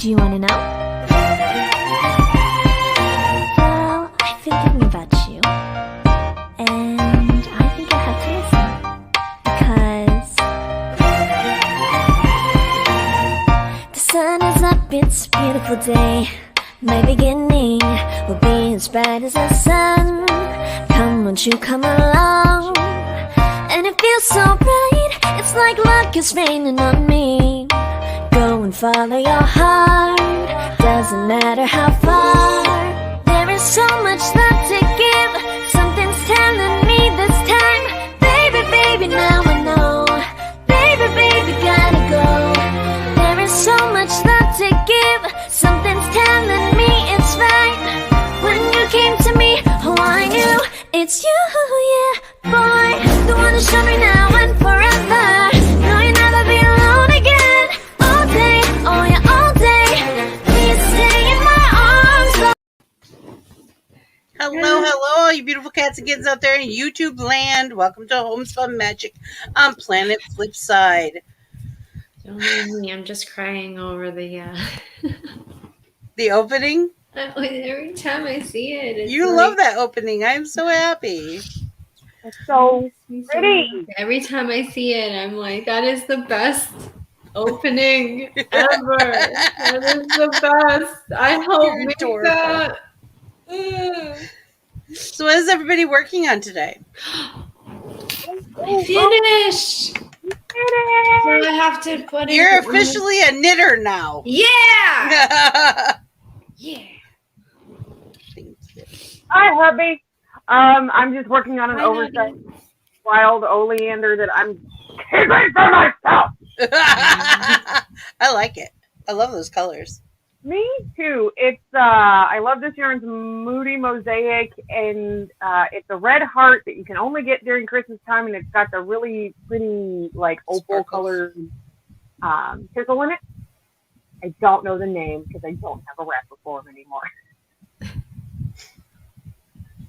Do you want to know? Well, I've been thinking about you, and I think I have to listen, because the sun is up, it's a beautiful day. My beginning will be as bright as the sun. Come, won't you come along? And it feels so bright, it's like luck is raining on me. Go and follow your heart, doesn't matter how far. There is so much love to give, something's telling me this time. Baby, baby, now I know. Baby, baby, gotta go. There is so much love to give, something's telling me it's right. When you came to me, oh I knew it's you, yeah, boy. The one to show me now and forever. No, you'll never be alone again. All day, oh yeah, all day. Please stay in my arms. Hello, hello, all you beautiful cats and kittens out there in YouTube land. Welcome to Home Spun Magic on Planet Flipside. Don't mind me, I'm just crying over the The opening? every time I see it. It's You like, love that opening. I'm so happy. It's so makes me so pretty. happy. Every time I see it, I'm like, that is the best opening ever. That is the best. I hope You're make adorable. that. So what is everybody working on today? I finished. So I have to put it. You're officially a knitter now. Yeah. Yeah. Hi, hubby. I'm just working on an Hi, oversized wild oleander that I'm keeping for myself. I like it. I love those colors. Me too. It's I love this yarn's Moody Mosaic, and it's a red heart that you can only get during Christmas time, and it's got the really pretty like opal colored tickle in it. I don't know the name because I don't have a wrapper for them anymore.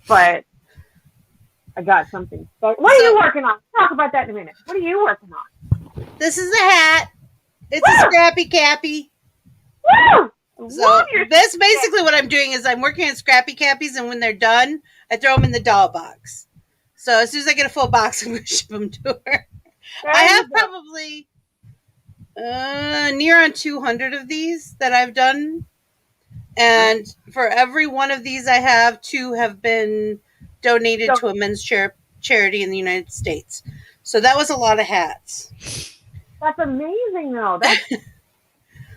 But I got something. What are you working on? Talk about that in a minute. What are you working on? This is a hat. It's Woo! a Scrappy Cappy. Woo! So Love your that's basically what I'm doing is I'm working on Scrappy Cappies, and when they're done, I throw them in the doll box. So as soon as I get a full box, I'm going to ship them to her. I have probably near on 200 of these that I've done. And for every one of these I have, 2 have been donated to a men's charity in the United States. So that was a lot of hats. That's amazing, though. That's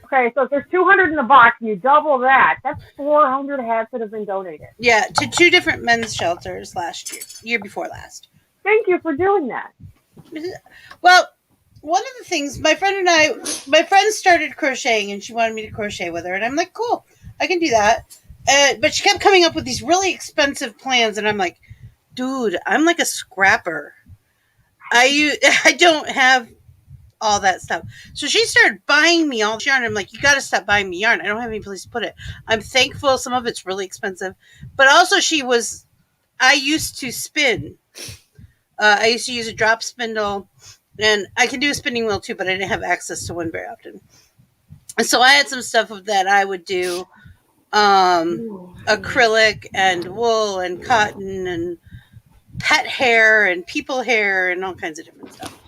okay. So if there's 200 in the box and you double that, that's 400 hats that have been donated. Yeah, to 2 different men's shelters last year before last. Thank you for doing that. Well, one of the things, my friend started crocheting, and she wanted me to crochet with her, and I'm like, cool, I can do that. But she kept coming up with these really expensive plans, and I'm like, dude, I'm like a scrapper. I don't have all that stuff. So she started buying me all the yarn. I'm like, you got to stop buying me yarn. I don't have any place to put it. I'm thankful some of it's really expensive. But also I used to spin. I used to use a drop spindle, and I can do a spinning wheel too, but I didn't have access to one very often. And so I had some stuff that I would do, acrylic and wool and cotton and pet hair and people hair and all kinds of different stuff.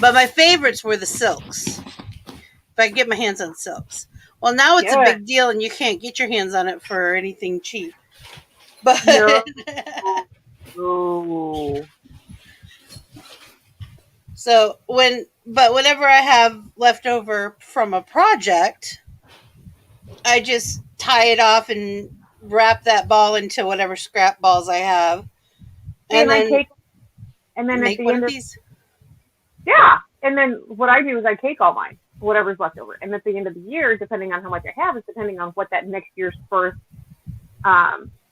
But my favorites were the silks. If I could get my hands on silks. Well, now it's a big deal, and you can't get your hands on it for anything cheap. But Ooh. So whenever I have left over from a project, I just tie it off and wrap that ball into whatever scrap balls I have, and then make at the end of of these. Yeah, and then what I do is I cake all mine, whatever's left over, and at the end of the year, depending on how much I have, is depending on what that next year's first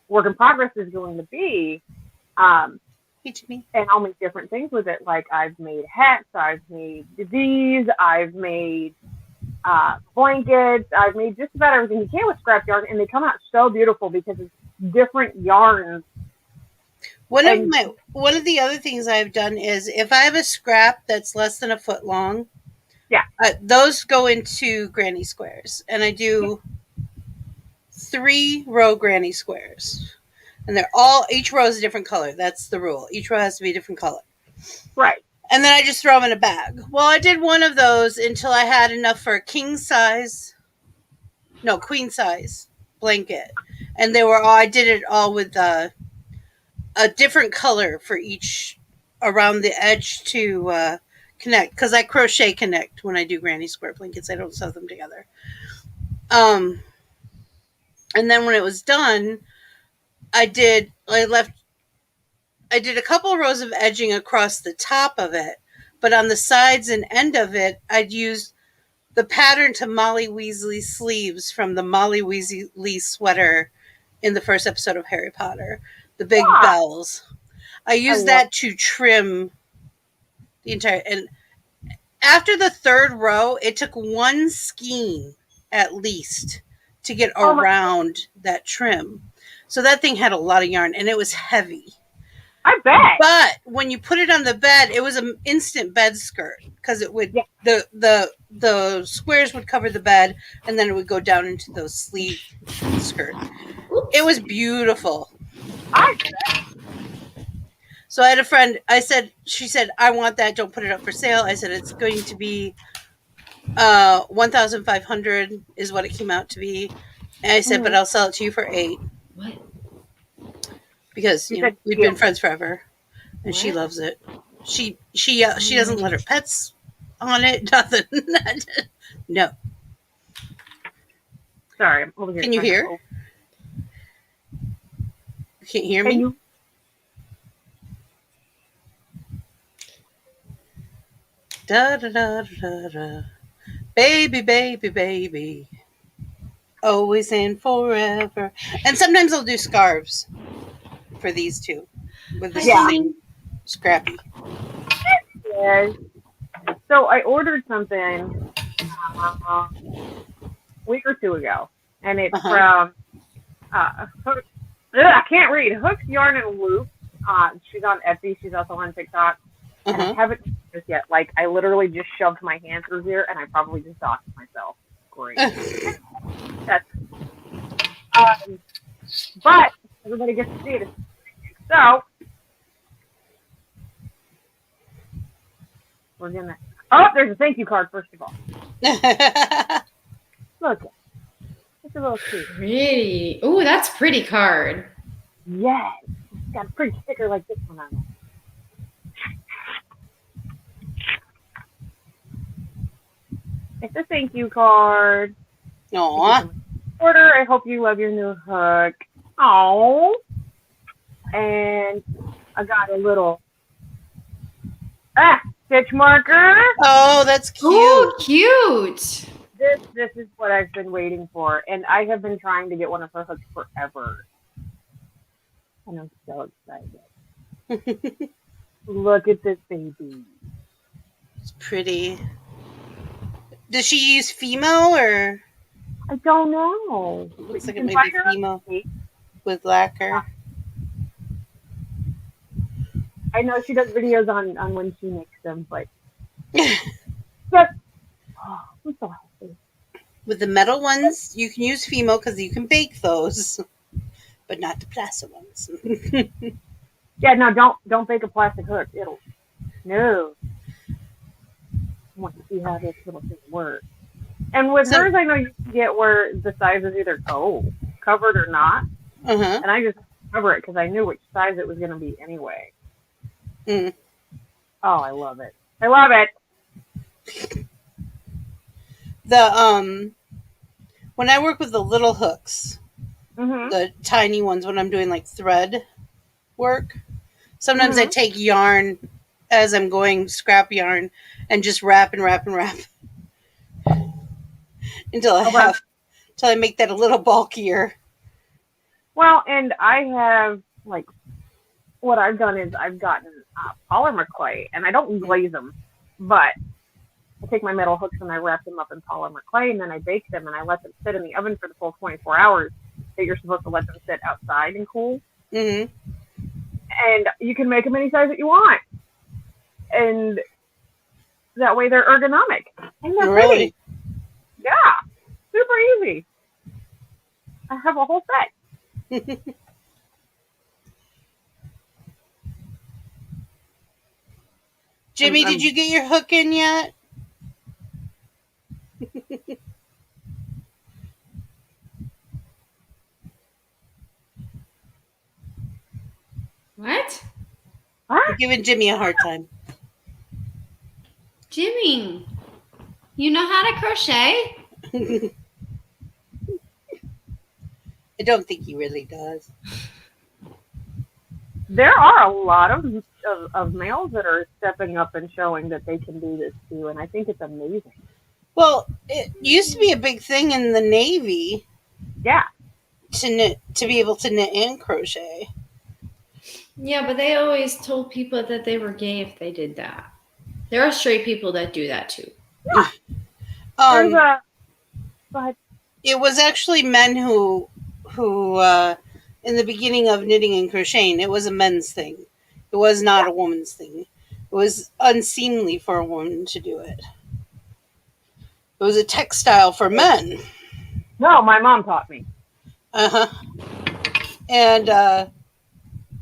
work in progress is going to be. And I'll make different things with it. Like I've made hats, I've made these, I've made blankets, I've made just about everything you can with scrap yarn, and they come out so beautiful because it's different yarns. One of the other things I've done is if I have a scrap that's less than a foot long, yeah, Those go into granny squares, and I do 3-row granny squares, and they're all each row is a different color. That's the rule. Each row has to be a different color. Right. And then I just throw them in a bag. Well, I did one of those until I had enough for a queen size blanket, and they were all. I did it all with a different color for each around the edge to connect, because I crochet connect when I do granny square blankets. I don't sew them together. And then when it was done, I did a couple of rows of edging across the top of it, but on the sides and end of it, I'd use the pattern to Molly Weasley sleeves from the Molly Weasley sweater in the first episode of Harry Potter, the big bells. I used that to trim the entire, and after the 3rd row, it took one skein at least to get around that trim. So that thing had a lot of yarn, and it was heavy. I bet. But when you put it on the bed, it was an instant bed skirt, because it would the squares would cover the bed, and then it would go down into those sleeve skirt. It was beautiful. So I had a friend. She said, "I want that. Don't put it up for sale." I said, "It's going to be $1,500 is what it came out to be." And I said, "But I'll sell it to you for $8." What? Because we've been friends forever, and she loves it. She doesn't let her pets on it. Nothing. No. Sorry, I'm over here. Can you hear? You can't hear me? Da da da da da. Baby, baby, baby. Always and forever. And sometimes I'll do scarves for these two with the same scrappy. Yes. So I ordered something a week or 2 ago, and it's from Hook, I can't read. Hooks, Yarn, and Loop. She's on Etsy. She's also on TikTok. And I haven't used this yet. Like, I literally just shoved my hand through here, and I probably just docked myself. Great. But everybody gets to see it. So we're gonna. Oh, there's a thank you card. First of all, look, it's a little cute. Pretty. Ooh, that's pretty card. Yes, it's got a pretty sticker like this one on it. It's a thank you card. Aww. Order. I hope you love your new hook. Aww. And I got a little stitch marker. Oh, that's cute. Oh, cute. This is what I've been waiting for, and I have been trying to get one of her hooks forever. And I'm so excited. Look at this baby. It's pretty. Does she use female or? I don't know. Looks like it might be female with lacquer. I know she does videos on when she makes them, but I'm so happy. With the metal ones, you can use female because you can bake those, but not the plastic ones. Yeah, no, don't bake a plastic hook. No. I want to see how this little thing works. And with hers, I know you can get where the size is either covered or not. And I just cover it because I knew which size it was going to be anyway. Oh, I love it. I love it. When I work with the little hooks, the tiny ones, when I'm doing like thread work, sometimes I take yarn as I'm going scrap yarn and just wrap and wrap and wrap until I make that a little bulkier. Well, and I have what I've done is I've gotten polymer clay, and I don't glaze them, but I take my metal hooks and I wrap them up in polymer clay, and then I bake them and I let them sit in the oven for the full 24 hours that you're supposed to let them sit outside and cool. And you can make them any size that you want, and that way they're ergonomic. And they're Really? pretty. Yeah, super easy. I have a whole set. Jimmy, did you get your hook in yet? What? You're giving Jimmy a hard time. Jimmy, you know how to crochet? I don't think he really does. There are a lot of males that are stepping up and showing that they can do this too, and I think it's amazing. Well, it used to be a big thing in the Navy. Yeah. To be able to knit and crochet. Yeah, but they always told people that they were gay if they did that. There are straight people that do that too. Yeah. But it was actually men who in the beginning of knitting and crocheting, it was a men's thing. It was not a woman's thing. It was unseemly for a woman to do it. It was a textile for men. No, my mom taught me. And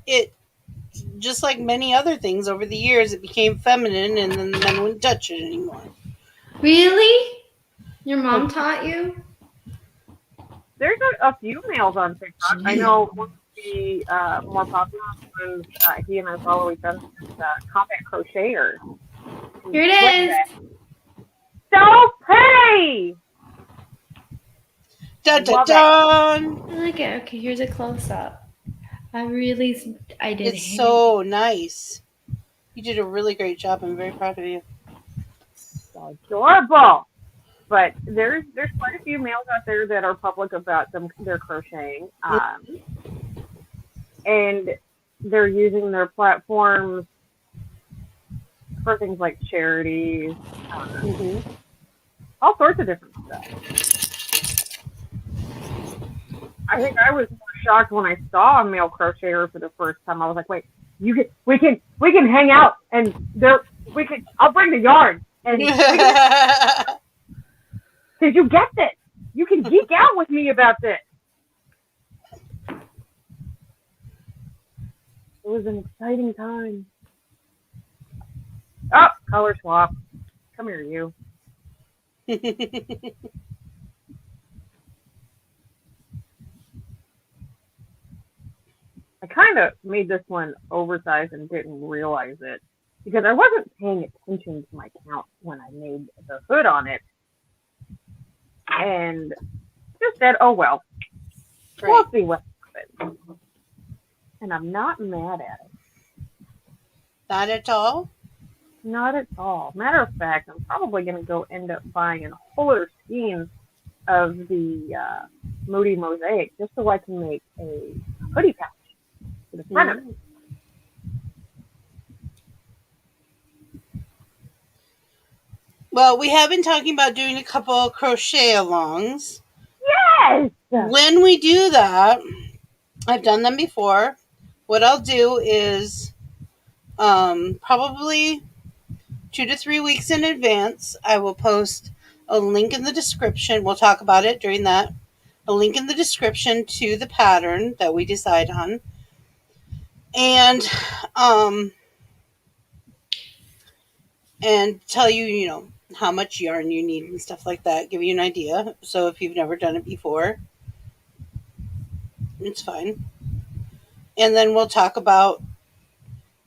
it, just like many other things over the years, it became feminine, and then the men wouldn't touch it anymore. Really? Your mom taught you? There's a few males on TikTok. I know one of the more popular ones, he and I follow each other, is Combat Crocheter. Here it is. So pretty! Dun, dun, dun. I like it. Okay, here's a close-up. I did. It's so nice. You did a really great job. I'm very proud of you. So adorable! But there's quite a few males out there that are public about their crocheting, and they're using their platforms for things like charities, all sorts of different stuff. I think I was shocked when I saw a male crocheter for the first time. I was like, "Wait, we can hang out, and I'll bring the yarn, and because you get this, you can geek out with me about this." It was an exciting time. Oh, color swap. Come here, you. I kind of made this one oversized and didn't realize it because I wasn't paying attention to my count when I made the hood on it. And just said, oh well, we'll see what happens. And I'm not mad at it. Not at all? Not at all. Matter of fact, I'm probably going to go end up buying a whole other skein of the Moody Mosaic just so I can make a hoodie pouch for the front of it. Well, we have been talking about doing a couple of crochet alongs. Yes! When we do that, I've done them before. What I'll do is probably 2 to 3 weeks in advance, I will post a link in the description. We'll talk about it during that. A link in the description to the pattern that we decide on. And tell you, how much yarn you need and stuff like that. Give you an idea. So if you've never done it before, it's fine. And then we'll talk about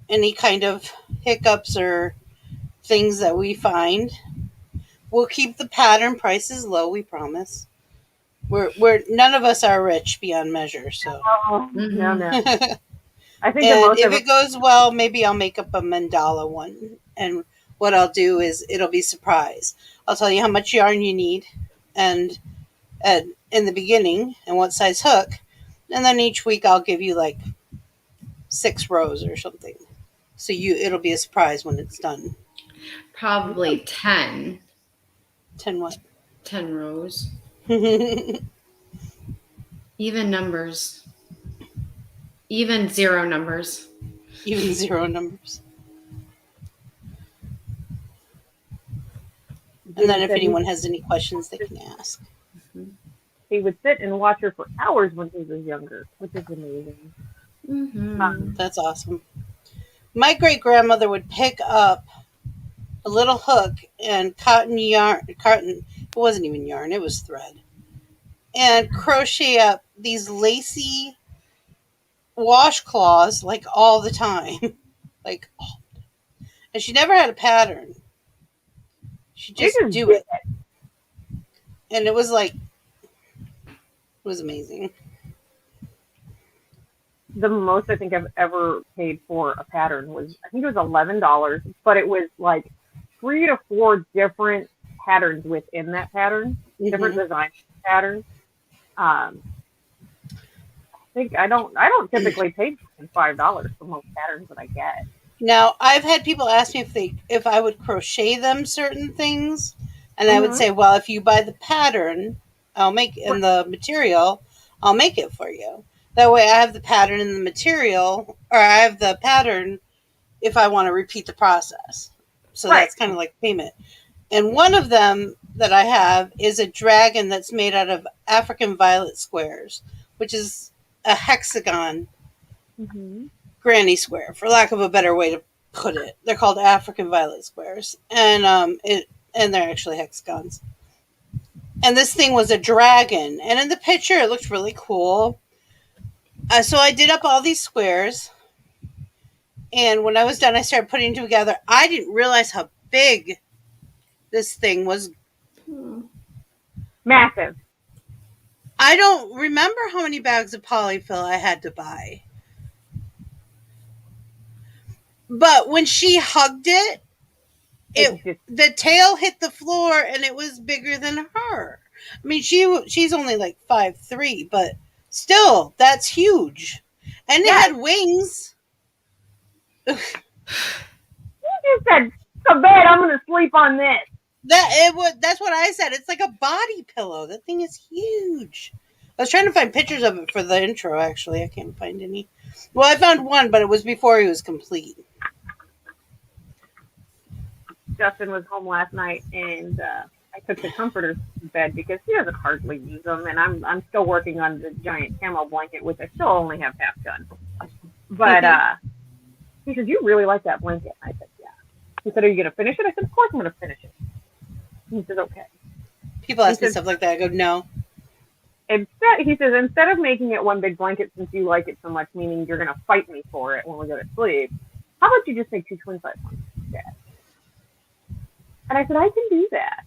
any kind of hiccups or things that we find. We'll keep the pattern prices low, we promise. We're none of us are rich beyond measure, so. No. I think and if it goes well, maybe I'll make up a mandala one. And what I'll do is it'll be surprise. I'll tell you how much yarn you need, and in the beginning, and what size hook, and then each week I'll give you like 6 rows or something. So it'll be a surprise when it's done. Probably 10. 10 what? 10 rows. Even numbers. Even 0 numbers. Even 0 numbers. And then if said anyone has any questions, they can ask. he would sit and watch her for hours when he was younger, which is amazing. Mm-hmm. That's awesome. My great grandmother would pick up a little hook and cotton yarn. Cotton. It wasn't even yarn. It was thread. And crochet up these lacy washcloths like all the time. like, and she never had a pattern. She just do it. And it was like, it was amazing. The most I think I've ever paid for a pattern was, I think it was $11, but it was like 3 to 4 different patterns within that pattern, different design patterns. I think I don't typically pay $5 for most patterns that I get. Now, I've had people ask me if I would crochet them certain things, and I would say, well, if you buy the pattern, I'll make and the material, I'll make it for you. That way, I have the pattern and the material, or I have the pattern if I want to repeat the process. So that's kind of like payment. And one of them that I have is a dragon that's made out of African violet squares, which is a hexagon. Granny square, for lack of a better way to put it. They're called African violet squares, and they're actually hexagons. And this thing was a dragon, and in the picture it looked really cool. So I did up all these squares, and when I was done, I started putting them together. I didn't realize how big this thing was. Massive. I don't remember how many bags of polyfill I had to buy. But when she hugged it, the tail hit the floor and it was bigger than her. I mean, she's only like 5'3", but still, that's huge. And it had wings. You just said, "So bad, I'm going to sleep on this." That's what I said. It's like a body pillow. That thing is huge. I was trying to find pictures of it for the intro, actually. I can't find any. Well, I found one, but it was before he was complete. Justin was home last night, and I took the comforters to bed because he doesn't hardly use them, and I'm still working on the giant camo blanket, which I still only have half done. But he said, "You really like that blanket?" I said, "Yeah." He said, "Are you going to finish it?" I said, "Of course I'm going to finish it." He said, "Okay." People ask me stuff like that. I go, "No." He says, "Instead of making it one big blanket since you like it so much, meaning you're going to fight me for it when we go to sleep, how about you just make 2 twin size ones instead?" And I said, "I can do that."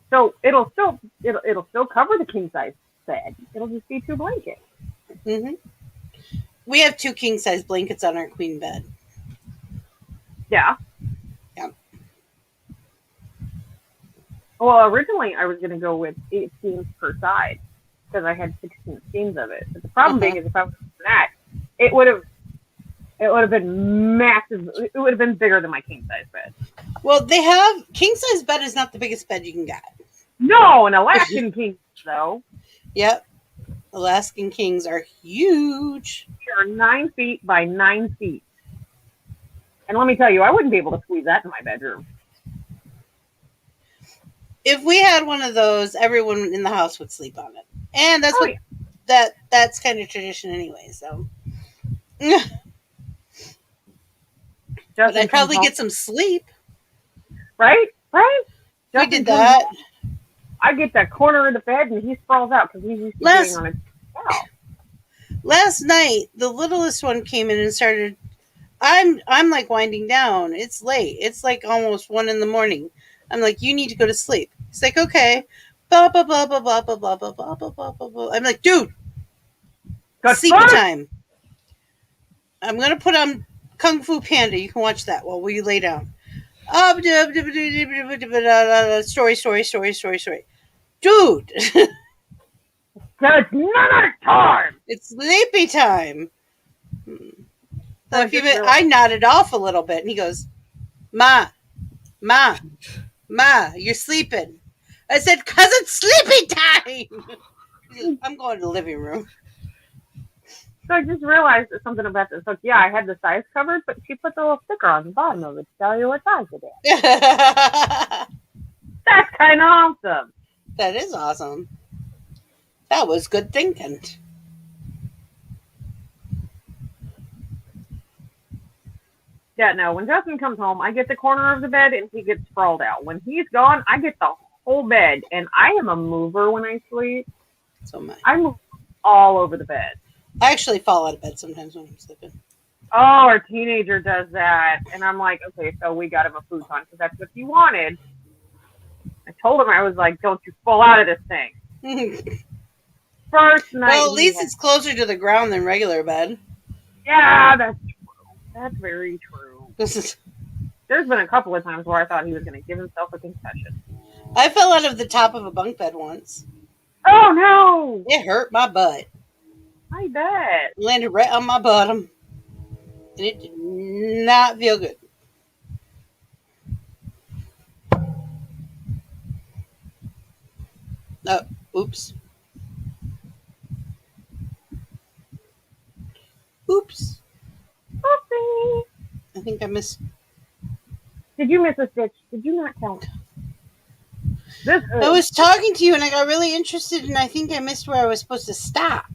So it'll still cover the king size bed. It'll just be 2 blankets. We have 2 king size blankets on our queen bed. Yeah. Yeah. Well, originally I was going to go with 8 skeins per side because I had 16 skeins of it. But the problem being is if I was doing that, it would have been massive. It would have been bigger than my king size bed. Well, they have king size bed is not the biggest bed you can get. No, an Alaskan king though. Yep. Alaskan kings are huge. They're 9 feet by 9 feet. And let me tell you, I wouldn't be able to squeeze that in my bedroom. If we had one of those, everyone in the house would sleep on it. And that's that's kind of tradition anyway, so. But I'd probably get some sleep. Right? We did that. I get that corner of the bed and he sprawls out because he's used to being on his couch. Last night, the littlest one came in and started. I'm like winding down. It's late. It's like almost 1 a.m. I'm like, you need to go to sleep. He's like, okay. Blah blah blah blah blah blah blah blah blah blah blah blah. I'm like, dude, sleepy time. I'm gonna put on Kung Fu Panda. You can watch that while we lay down. Story. Dude. It's another time. It's sleepy time. I nodded off a little bit, and he goes, Ma, you're sleeping. I said, 'cause it's sleepy time. I'm going to the living room. So I just realized that something about this. Like, yeah, I had the size covered, but she put the little sticker on the bottom of it to tell you what size it is. That's kind of awesome. That is awesome. That was good thinking. Yeah, no, when Justin comes home, I get the corner of the bed and he gets sprawled out. When he's gone, I get the whole bed. And I am a mover when I sleep. So much. I move all over the bed. I actually fall out of bed sometimes when I'm sleeping. Oh, our teenager does that. And I'm like, okay, so we got him a futon because that's what he wanted. I told him, I was like, don't you fall out of this thing. First night. Well, at least it's closer to the ground than regular bed. Yeah, that's true. That's very true. This is. There's been a couple of times where I thought he was going to give himself a concussion. I fell out of the top of a bunk bed once. Oh, no. It hurt my butt. I bet. Landed right on my bottom. And it did not feel good. Oh, oops. Oops. Oopsie. I think I missed. Did you miss a stitch? Did you not count? This I was talking to you and I got really interested and I think I missed where I was supposed to stop.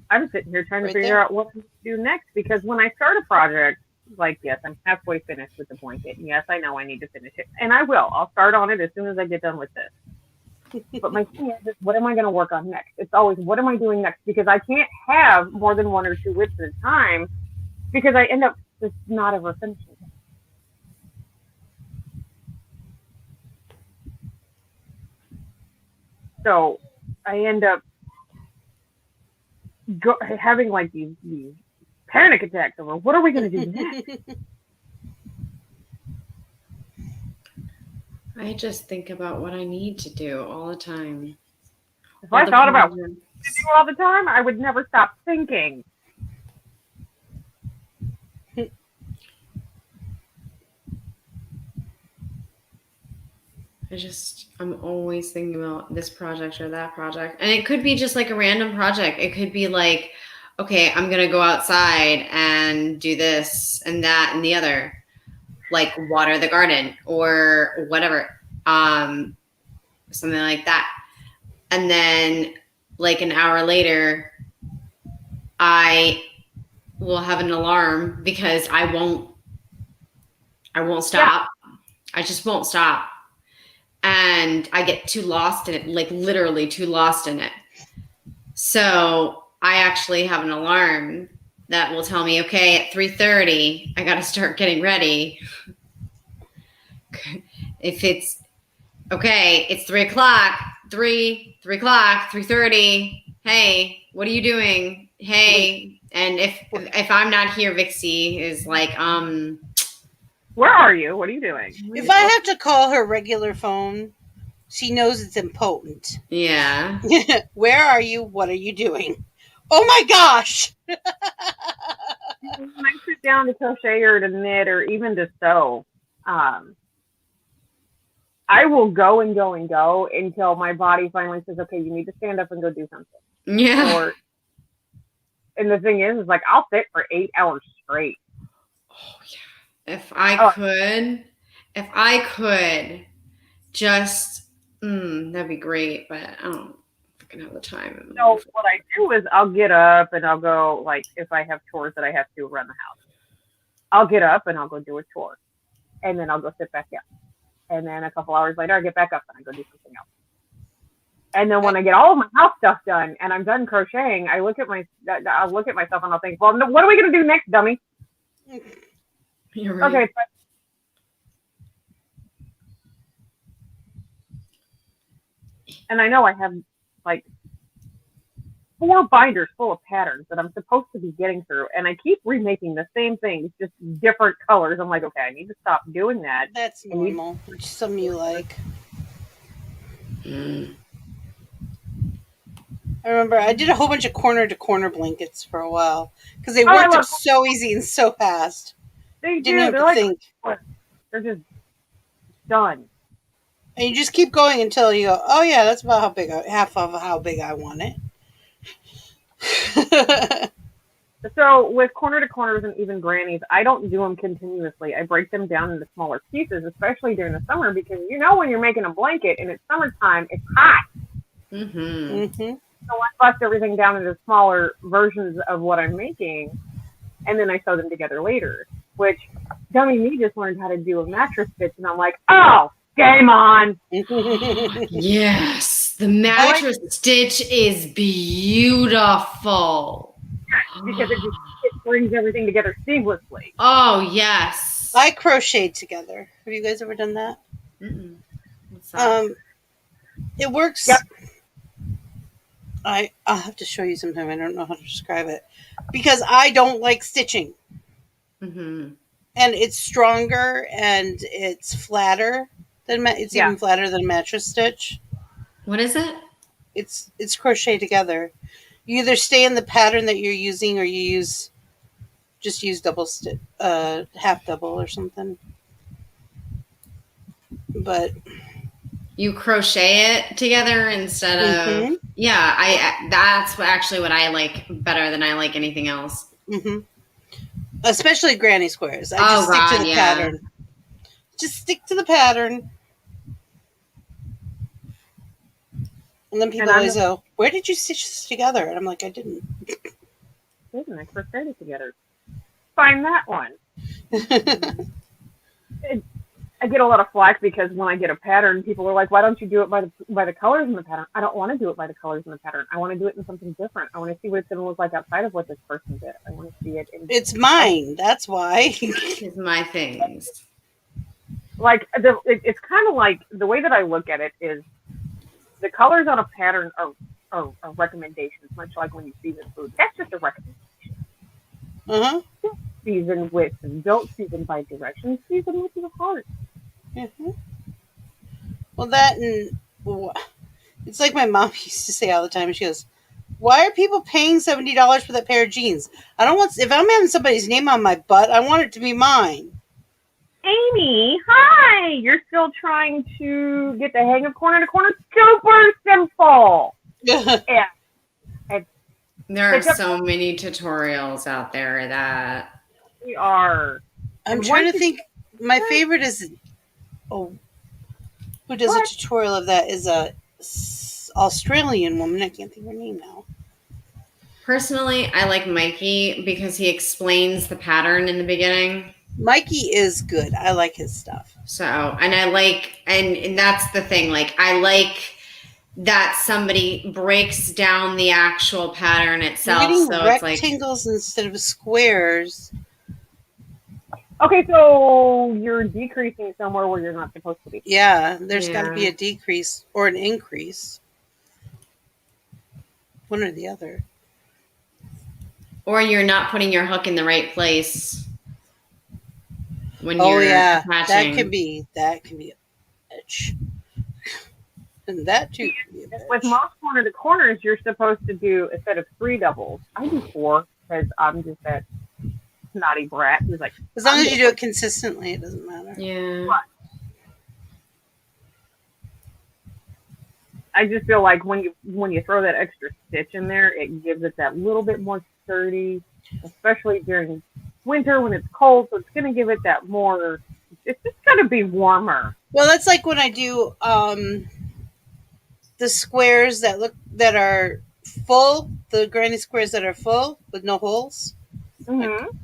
I'm sitting here trying to Right figure there? out what to do next because when I start a project, like, yes, I'm halfway finished with the blanket. And yes, I know I need to finish it. And I will. I'll start on it as soon as I get done with this. But my thing is, what am I going to work on next? It's always, what am I doing next? Because I can't have more than one or two whips at a time because I end up just not ever finishing it. So I end up having like these panic attacks over what are we going to do next? I just think about what I need to do all the time. If I thought about what to do all the time, I would never stop thinking. I'm always thinking about this project or that project. And it could be just like a random project. It could be like, okay, I'm going to go outside and do this and that and the other, like water the garden or whatever, something like that. And then like an hour later, I will have an alarm because I won't stop. Yeah. I just won't stop. And I get too lost in it, like literally too lost in it. So I actually have an alarm that will tell me, okay, at 3:30, I got to start getting ready. If it's, okay, it's 3 o'clock, 3 o'clock, 3:30. Hey, what are you doing? Hey. And if I'm not here, Vixie is like, where are you? What are you doing? If I have to call her regular phone, she knows it's important. Yeah. Where are you? What are you doing? Oh my gosh! When I sit down to crochet or to knit or even to sew, I will go and go and go until my body finally says, okay, you need to stand up and go do something. Yeah. And the thing is like, I'll sit for 8 hours straight. Oh, yeah. If I could just, that'd be great, but I don't fucking have the time. So what I do is I'll get up and I'll go, like, if I have chores that I have to around the house, I'll get up and I'll go do a chore. And then I'll go sit back down. And then a couple hours later, I get back up and I go do something else. And then when I get all of my house stuff done and I'm done crocheting, I'll look at myself and I'll think, well, what are we going to do next, dummy? You're right. Okay. And I know I have like 4 binders full of patterns that I'm supposed to be getting through. And I keep remaking the same things, just different colors. I'm like, okay, I need to stop doing that. That's normal. Which some you like. I remember I did a whole bunch of corner to corner blankets for a while because they Oh, I worked up love- so easy and so fast. They Didn't do. have They're to like think. they're just done. And you just keep going until you go, oh yeah, that's about how big, half of how big I want it. So with corner to corners and even grannies, I don't do them continuously. I break them down into smaller pieces, especially during the summer, because when you're making a blanket and it's summertime, it's hot. Mm-hmm. hmm So I bust everything down into smaller versions of what I'm making, and then I sew them together later. Which dummy me just learned how to do a mattress stitch, and I'm like, oh, game on. Yes, the mattress stitch is beautiful. Because it brings everything together seamlessly. Oh yes. I crochet together. Have you guys ever done that? Mm-mm. What's that? It works. Yep. I'll have to show you sometime. I don't know how to describe it because I don't like stitching, Mm-hmm. and it's stronger and it's flatter than even flatter than a mattress stitch. What is it? It's crochet together. You either stay in the pattern that you're using, or you just use double stitch, half double or something. But You crochet it together instead of that's actually what I like better than I like anything else. Mm-hmm. Especially granny squares. I just stick to the pattern. Just stick to the pattern. And then people always go, where did you stitch this together? And I'm like, I didn't. I crocheted it together. Find that one. I get a lot of flack because when I get a pattern, people are like, why don't you do it by the colors in the pattern? I don't want to do it by the colors in the pattern. I want to do it in something different. I want to see what it's going to look like outside of what this person did. I want to see it. It's mine. That's why. It's my things. Like, it's kind of like, the way that I look at it is, the colors on a pattern are recommendations, much like when you season food. That's just a recommendation. Uh-huh. Season with, and don't season by direction. Season with your heart. Mm-hmm. Well, that and it's like my mom used to say all the time. She goes, "Why are people paying $70 for that pair of jeans? I don't want. If I'm having somebody's name on my butt, I want it to be mine." Amy, hi! You're still trying to get the hang of corner to corner? Super simple! Yeah. There are so many tutorials out there that... We are. I'm trying to think. My favorite is... who does a tutorial of that is a Australian woman. I can't think of her name now. Personally, I like Mikey because he explains the pattern in the beginning. Mikey is good. I like his stuff. So, and I like, and that's the thing. Like, I like that somebody breaks down the actual pattern itself. You're so getting rectangles instead of squares. Okay, so you're decreasing somewhere where you're not supposed to be. Yeah, there's got to be a decrease or an increase. One or the other. Or you're not putting your hook in the right place. When you're attaching. that can be a bitch. And that too can be a bitch. With most corner to corners, you're supposed to do, instead of 3 doubles, I do 4 because I'm just that snotty brat who's like, as long as you do it consistently, it doesn't matter. Yeah. I just feel like when you throw that extra stitch in there, it gives it that little bit more sturdy, especially during winter when it's cold. So it's going to give it that more. It's just going to be warmer. Well, that's like when I do the squares that are full, the granny squares that are full with no holes. Mm-hmm.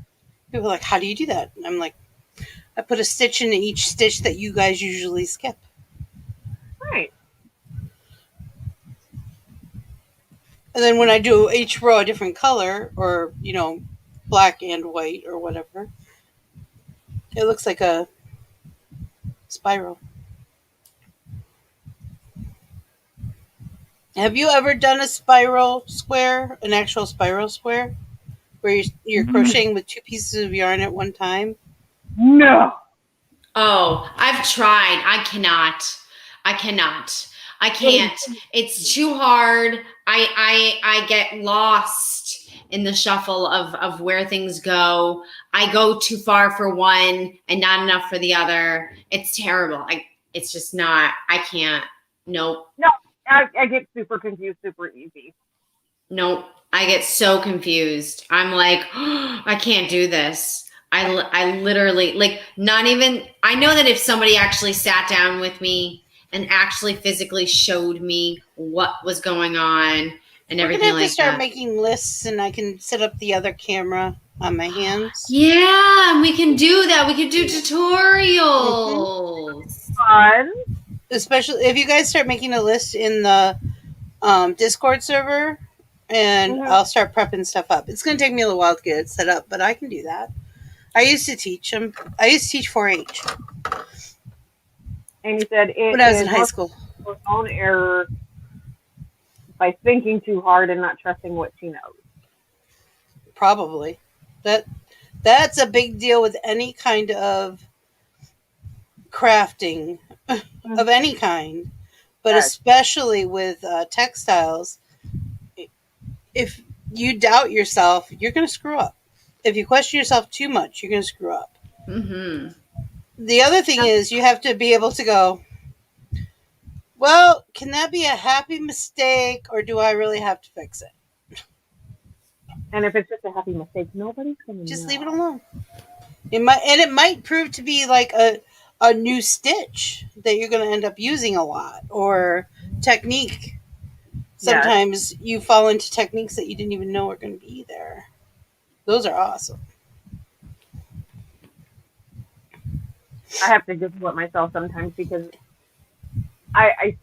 People are like, how do you do that? And I'm like, I put a stitch into each stitch that you guys usually skip. Right. And then when I do each row a different color, or, black and white or whatever, it looks like a spiral. Have you ever done a spiral square, an actual spiral square, where you're crocheting with 2 pieces of yarn at one time? No. Oh, I've tried. I can't. It's too hard. I get lost in the shuffle of where things go. I go too far for one and not enough for the other. It's terrible. It's just not, I can't. Nope. No, I get super confused super easy. Nope. I get so confused. I'm like, oh, I can't do this. I literally, like, not even, I know that if somebody actually sat down with me and actually physically showed me what was going on and We're everything gonna have like to start that. making lists, and I can set up the other camera on my hands. Yeah, we can do that. We can do tutorials. Fun. Especially if you guys start making a list in the Discord server, and I'll start prepping stuff up. It's gonna take me a little while to get it set up, but I can do that. I used to teach them. I used to teach 4-H And he said it when I was is in high school. her own error by thinking too hard and not trusting what she knows. Probably. That's a big deal with any kind of crafting of any kind, but Yes. especially with textiles. If you doubt yourself, you're going to screw up. If you question yourself too much, you're going to screw up. Mm-hmm. The other thing is you have to be able to go, well, can that be a happy mistake, or do I really have to fix it? And if it's just a happy mistake, nobody's going to Just know. leave it alone. It might prove to be like a new stitch that you're going to end up using a lot, or technique. Sometimes you fall into techniques that you didn't even know were going to be there. Those are awesome. I have to Google it myself sometimes because I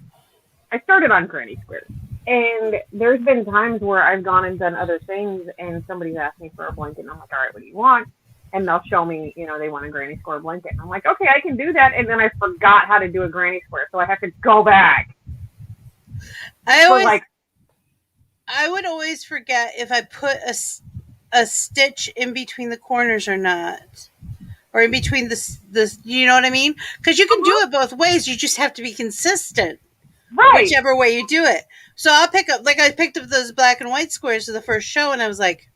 started on granny squares. And there's been times where I've gone and done other things and somebody's asked me for a blanket and I'm like, all right, what do you want? And they'll show me, they want a granny square blanket. And I'm like, okay, I can do that. And then I forgot how to do a granny square. So I have to go back. I would always forget if I put a stitch in between the corners or not. Or in between the you know what I mean? Because you can do it both ways. You just have to be consistent. Right. Whichever way you do it. So I'll pick up, like I picked up those black and white squares for the first show, and I was like,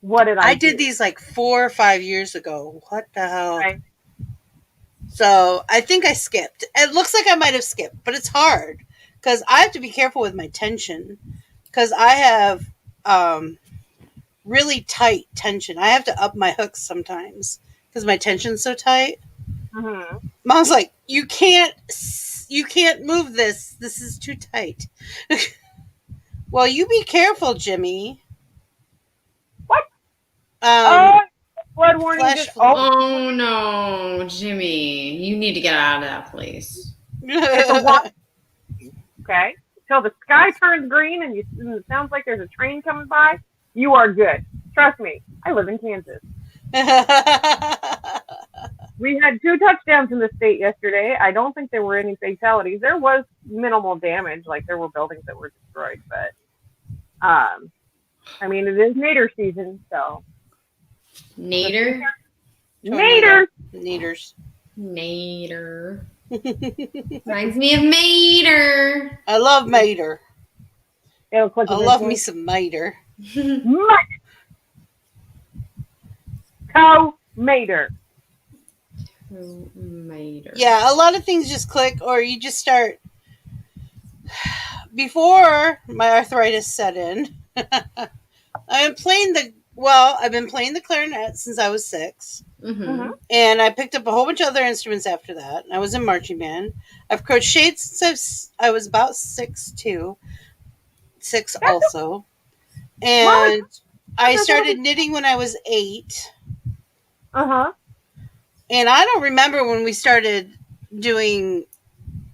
what did I do? did these like 4 or 5 years ago. What the hell? Right. So I think I skipped. It looks like I might have skipped, but it's hard because I have to be careful with my tension because I have really tight tension. I have to up my hooks sometimes because my tension's so tight. Mm-hmm. Mom's like, you can't move this. This is too tight. Well, you be careful, Jimmy. What? Blood warning. Oh no, Jimmy. You need to get out of that place. Okay. Till the sky turns green and it sounds like there's a train coming by, you are good. Trust me. I live in Kansas. We had 2 touchdowns in the state yesterday. I don't think there were any fatalities. There was minimal damage, like there were buildings that were destroyed, but I mean, it is Nader season, so. Nader? Nader! Nader. Reminds me of Mater. I love Mater. I love me some Mater. Mater. Yeah, a lot of things just click, or you just start. Before my arthritis set in, I've been playing the clarinet since I was 6. Mm-hmm. And I picked up a whole bunch of other instruments after that. I was in marching band. I've crocheted since I was about 6 also. And I started knitting when I was 8. Uh-huh. And I don't remember when we started doing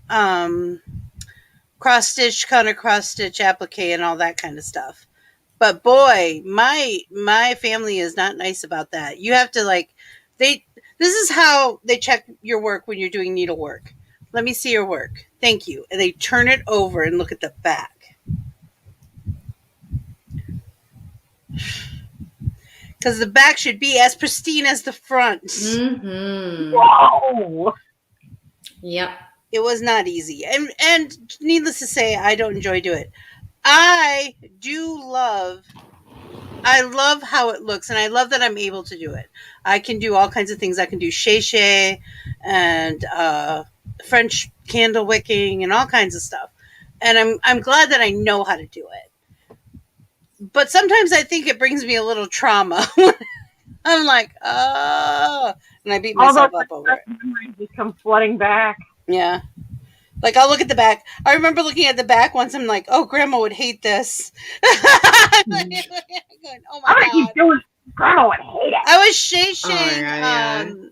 cross stitch, counter cross stitch, applique, and all that kind of stuff. But boy, my family is not nice about that. You have to this is how they check your work when you're doing needlework. Let me see your work. Thank you. And they turn it over and look at the back. Because the back should be as pristine as the front. Mm-hmm. Whoa! Yep. It was not easy. And needless to say, I don't enjoy doing it. I love how it looks, and I love that I'm able to do it. I can do all kinds of things. I can do shay and French candle wicking and all kinds of stuff. And I'm glad that I know how to do it. But sometimes I think it brings me a little trauma. I'm like, oh, and I beat myself up over it. Just come flooding back. Yeah. Like, I'll look at the back. I remember looking at the back once. I'm like, oh, Grandma would hate this. Oh, my I'm going to keep God. doing Grandma would hate it. I was shay-shaying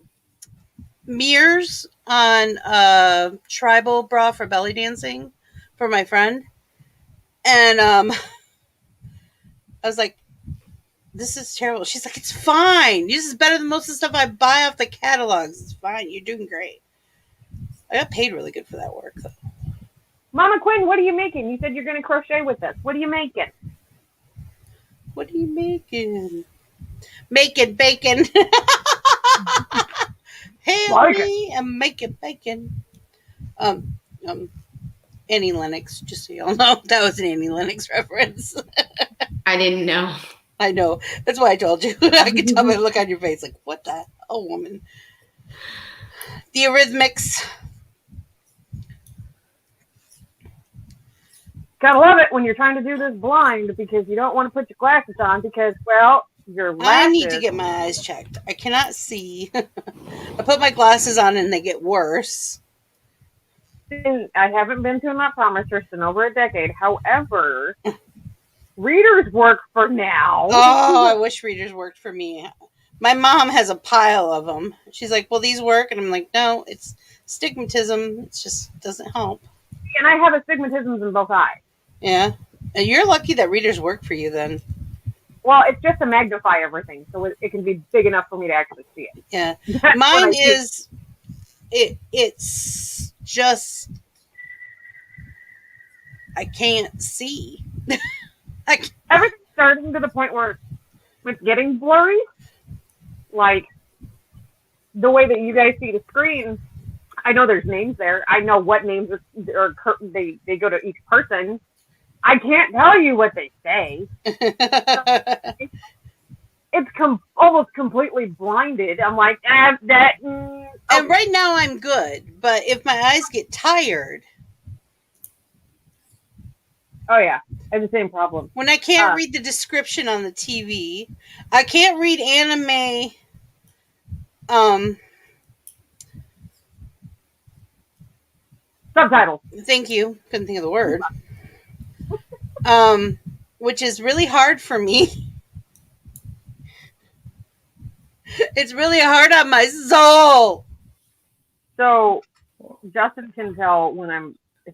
mirrors on tribal bra for belly dancing for my friend. And I was like, this is terrible. She's like, it's fine. This is better than most of the stuff I buy off the catalogs. It's fine. You're doing great. I got paid really good for that work, though. Mama Quinn, what are you making? You said you're going to crochet with us. What are you making? What are you making? Making bacon. Hey, Like me, I'm making bacon. Annie Lennox, just so y'all know. That was an Annie Lennox reference. I didn't know. I know. That's why I told you. I could tell by the look on your face. Like, what the hell, woman? The Eurythmics. Gotta love it when you're trying to do this blind because you don't want to put your glasses on because, well, your lashes... I need to get my eyes checked. I cannot see. I put my glasses on and they get worse. I haven't been to an optometrist in over a decade. However, readers work for now. Oh, I wish readers worked for me. My mom has a pile of them. She's like, well, these work. And I'm like, no, it's stigmatism. It just doesn't help. And I have astigmatisms in both eyes. Yeah. And you're lucky that readers work for you then. Well, it's just to magnify everything. So it can be big enough for me to actually see it. Yeah. That's Mine is, it's just, I can't see. Everything's starting to the point where it's getting blurry. Like, the way that you guys see the screen, I know there's names there. I know what names they go to each person. I can't tell you what they say. It's almost completely blinded. I'm like, that. And right now I'm good, but if my eyes get tired. Oh, yeah. I have the same problem. When I can't read the description on the TV, I can't read anime. Subtitles. Thank you. Couldn't think of the word. Which is really hard for me. It's really hard on my soul. So Justin can tell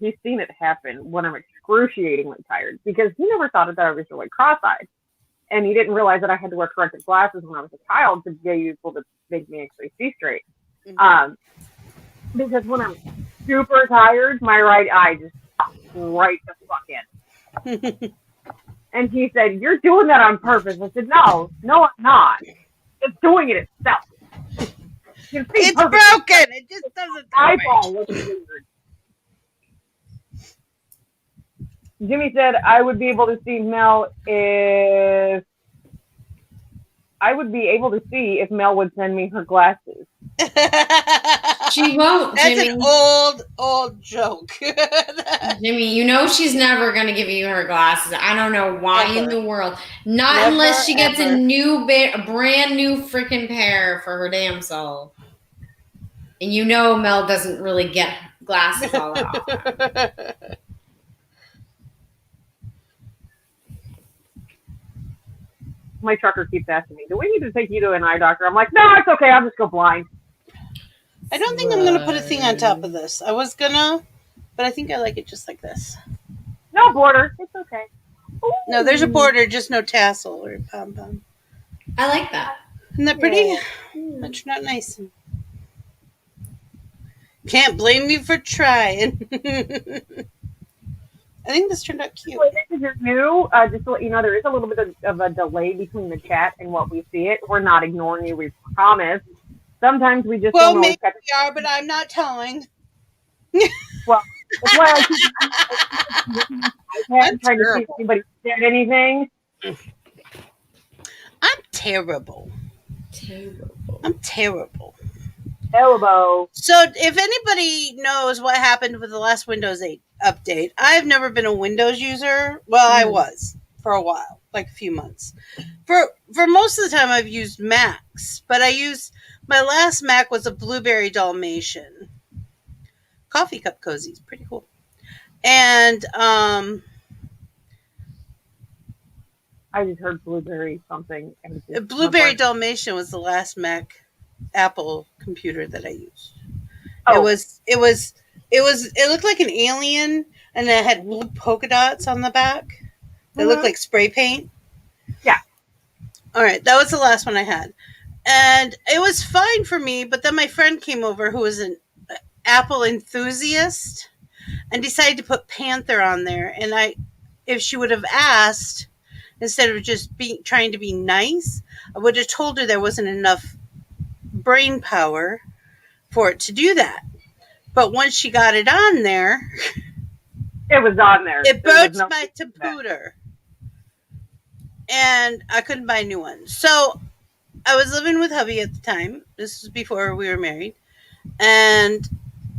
he's seen it happen when I'm excruciatingly tired because he never thought that I was really cross-eyed. And he didn't realize that I had to wear corrective glasses when I was a child to be able to make me actually see straight. Mm-hmm. Because when I'm super tired, my right eye just right the fuck in. And he said, "You're doing that on purpose." I said, No, I'm not. It's doing it itself. It's broken. It just doesn't. Eyeball looks weird. Jimmy said, "I would be able to see Mel if Mel would send me her glasses." She won't, That's Jimmy. an old joke. Jimmy, you know she's never going to give you her glasses. I don't know why in the world. Not Never, unless she gets ever. a brand new freaking pair for her damn soul. And you know Mel doesn't really get glasses all that often. My trucker keeps asking me, "Do we need to take you to an eye doctor?" I'm like, "No, it's okay. I'll just go blind." I don't think I'm going to put a thing on top of this. I was going to, but I think I like it just like this. No border. It's okay. Ooh. No, there's a border, just no tassel or pom-pom. I like that. Isn't that pretty? That's not nice. Can't blame me for trying. I think this turned out cute. If you're new, just to let you know, there is a little bit of a delay between the chat and what we see it. We're not ignoring you, we promise. Sometimes we just don't know. Maybe we are, but I'm not telling. Well, That's why I keep I'm trying to see if terrible. anybody said anything. I'm terrible. Terrible. I'm terrible. Elbow. So, if anybody knows what happened with the last Windows 8 update, I've never been a Windows user. Well, I was for a while, like a few months. For most of the time, I've used Macs, but my last Mac was a Blueberry Dalmatian coffee cup cozy. It's pretty cool. And I just heard blueberry something. And just, Blueberry Dalmatian was the last Mac Apple computer that I used. Oh. It looked like an alien, and it had blue polka dots on the back. They looked like spray paint. Yeah. All right, that was the last one I had, and it was fine for me. But then my friend came over, who was an Apple enthusiast, and decided to put Panther on there. And if she would have asked, instead of just trying to be nice, I would have told her there wasn't enough brain power for it to do that. But once she got it on there, it was on there. It broached my computer, and I couldn't buy a new one. So I was living with hubby at the time. This was before we were married, and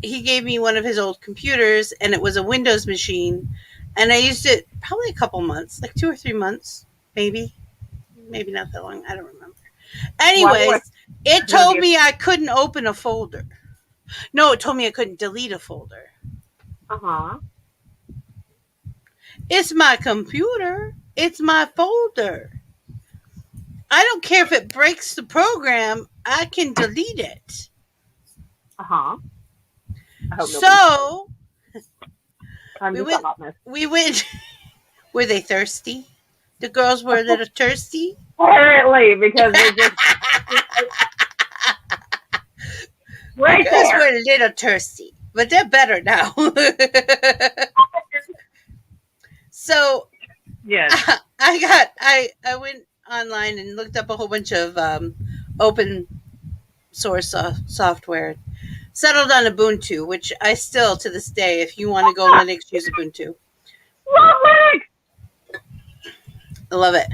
he gave me one of his old computers, and it was a Windows machine, and I used it probably a couple months, like 2 or 3 months, maybe not that long. I don't remember. Anyways, it told me I couldn't open a folder. No, it told me I couldn't delete a folder. It's my computer. It's my folder. I don't care if it breaks the program. I can delete it. So we went. Were they thirsty? The girls were a little thirsty. Apparently, because they just right there. Were a little thirsty, but they're better now. So, yeah, I went online and looked up a whole bunch of open source software. Settled on Ubuntu, which I still, to this day, if you want to go Linux, use Ubuntu. Love Linux. I love it.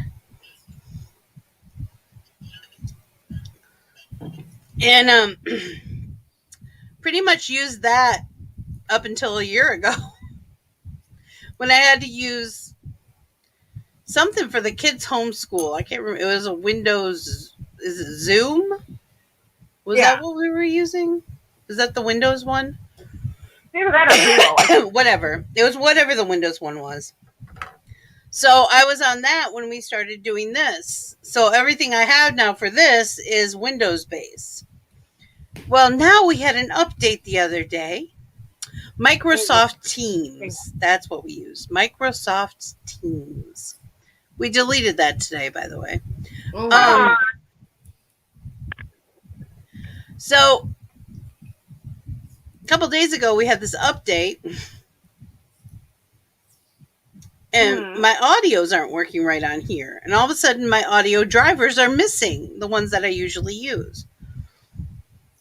And pretty much used that up until a year ago when I had to use something for the kids' homeschool. I can't remember. It was a Windows. Is it Zoom? Was that what we were using? Is that the Windows one? Either that or Zero. Whatever. It was whatever the Windows one was. So I was on that when we started doing this. So everything I have now for this is Windows based. Well, now we had an update the other day. Microsoft Teams. That's what we use. Microsoft Teams. We deleted that today, by the way. So a couple days ago, we had this update. And my audios aren't working right on here. And all of a sudden, my audio drivers are missing, the ones that I usually use.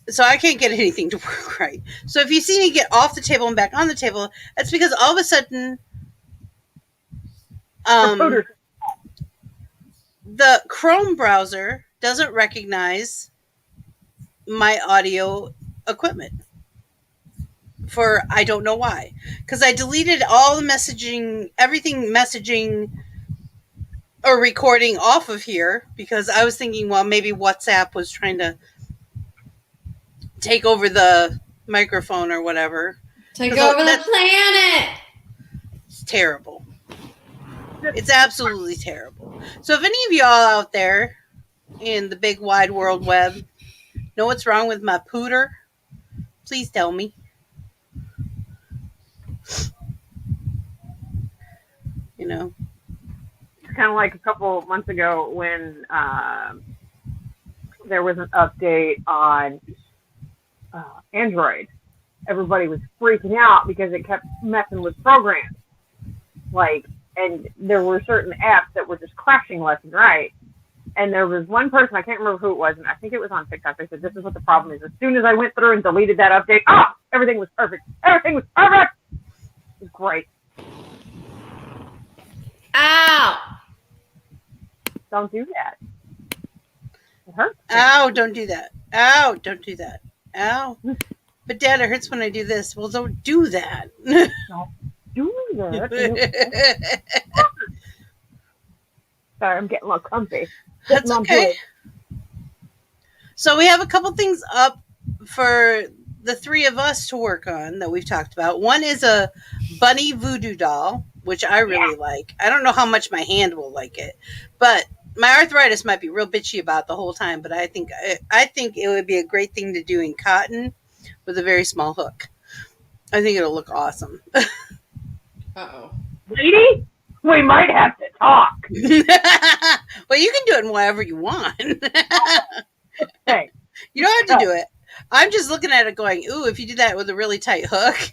So I can't get anything to work right. So if you see me get off the table and back on the table, that's because all of a sudden, the Chrome browser doesn't recognize my audio equipment. For I don't know why. Because I deleted all the messaging, everything messaging or recording off of here because I was thinking, well, maybe WhatsApp was trying to take over the microphone or whatever. Take over the planet! It's terrible. It's absolutely terrible. So if any of y'all out there in the big wide world web know what's wrong with my pooter, please tell me. You know, it's kind of like a couple months ago when there was an update on Android. Everybody was freaking out because it kept messing with programs. And there were certain apps that were just crashing left and right. And there was one person, I can't remember who it was, and I think it was on TikTok. They said, this is what the problem is. As soon as I went through and deleted that update, everything was perfect. Everything was perfect. Great. Ow! Don't do that. It hurts. Ow, don't do that. Ow, don't do that. Ow. But Dad, it hurts when I do this. Well, don't do that. Don't do that. Sorry, I'm getting a little comfy. That's Sitting on okay. wood. So we have a couple things up for the three of us to work on that we've talked about. One is a bunny voodoo doll, which I really like. I don't know how much my hand will like it, but my arthritis might be real bitchy about it the whole time. But I think it would be a great thing to do in cotton with a very small hook. I think it'll look awesome. Uh-oh. Lady, we might have to talk. Well, you can do it in whatever you want. Hey, You don't have to do it. I'm just looking at it going, ooh, if you do that with a really tight hook,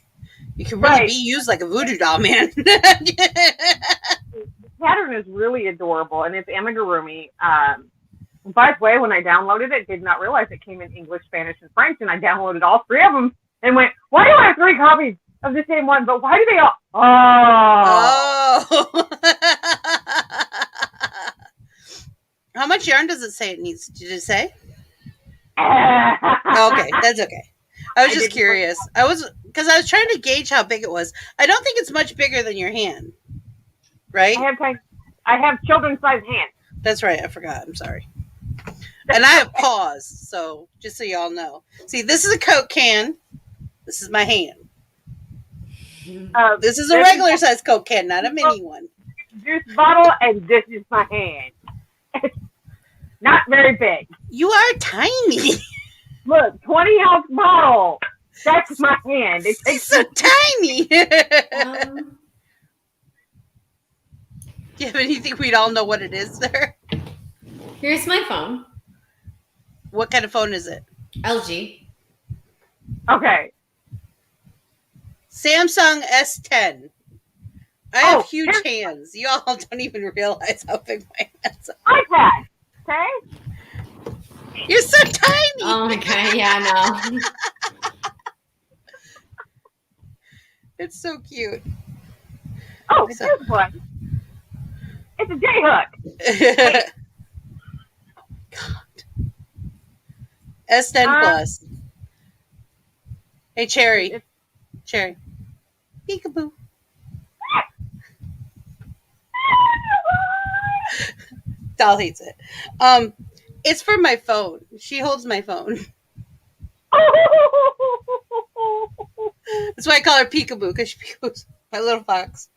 you can really Right. be used like a voodoo doll, man. the pattern is really adorable, and it's amigurumi. By the way, when I downloaded it, did not realize it came in English, Spanish, and French, and I downloaded all three of them and went, why do I have 3 copies of the same one? But why do they all? Oh. How much yarn does it say it needs? Did it say? Okay, that's okay. I was just curious. Because I was trying to gauge how big it was. I don't think it's much bigger than your hand, right? I have children's size hands. That's right. I forgot. I'm sorry. And I have paws, so just so y'all know. See, this is a Coke can. This is my hand. This is a regular size Coke can, not a mini one. Juice bottle, and this is my hand. Not very big. You are tiny. Look, 20-ounce bottle. That's my hand. It's so tiny. Do you have anything we'd all know what it is there? Here's my phone. What kind of phone is it? LG. Okay. Samsung S10. I have huge here's- hands. You all don't even realize how big my hands are. iPad. Okay. You're so tiny. Oh my god, yeah, no. It's so cute. Oh, here's one. It's a J-hook. God. S10 Plus. Hey, Cherry. Cherry. Peekaboo. Doll hates it. It's for my phone. She holds my phone. That's why I call her Peekaboo, because she peekaboos my little fox.